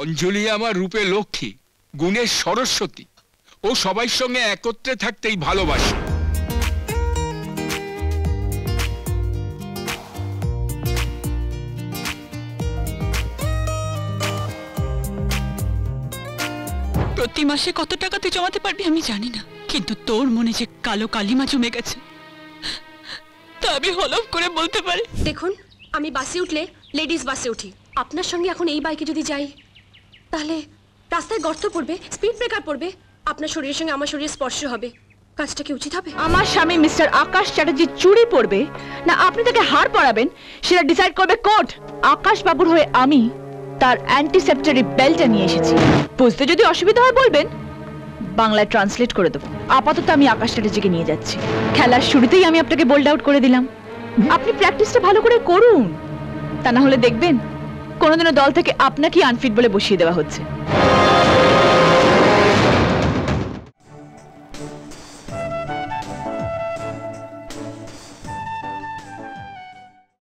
অঞ্জলি আমার রূপে লক্ষ্মী, গুণের সরস্বতী। ও সবাই সঙ্গে একত্রে থাকতেই ভালোবাসে। প্রতি মাসে কত টাকা তুই জমাতে পারবি আমি জানি না, কিন্তু তোর মনে যে কালো কালিমা জমে গেছে তা আমি হলফ করে বলতে পারি। দেখুন, আমি বাসে উঠলে লেডিস বাসে উঠি। আপনার সঙ্গে এখন এই বাইকে যদি যাই তাহলে রাস্তায় গর্ত পড়বে, স্পিড ব্রেকার পড়বে, আপনার শরীরের সঙ্গে আমার শরীরের স্পর্শ হবে। কাজটা কি উচিত হবে? আমার স্বামী মিস্টার আকাশ চ্যাটার্জি চুড়ি পরবে না আপনি তাকে হার পরাবেন সেটা ডিসাইড করবে কোর্ট। আকাশ বাবুর হয়ে আমি তার অ্যান্টিসেপ্টারি বেল্টটা নিয়ে এসেছি। বুঝতে যদি অসুবিধা হয় বলবেন, বাংলায় ট্রান্সলেট করে দেবো। আপাতত আমি আকাশ চ্যাটার্জিকে নিয়ে যাচ্ছি। খেলার শুরুতেই আমি আপনাকে বোল্ড আউট করে দিলাম। আপনি প্র্যাকটিসটা ভালো করে করুন, তা না হলে দেখবেন কোনোদিনও দল থেকে আপনাকেই আনফিট বলে বসিয়ে দেওয়া হচ্ছে।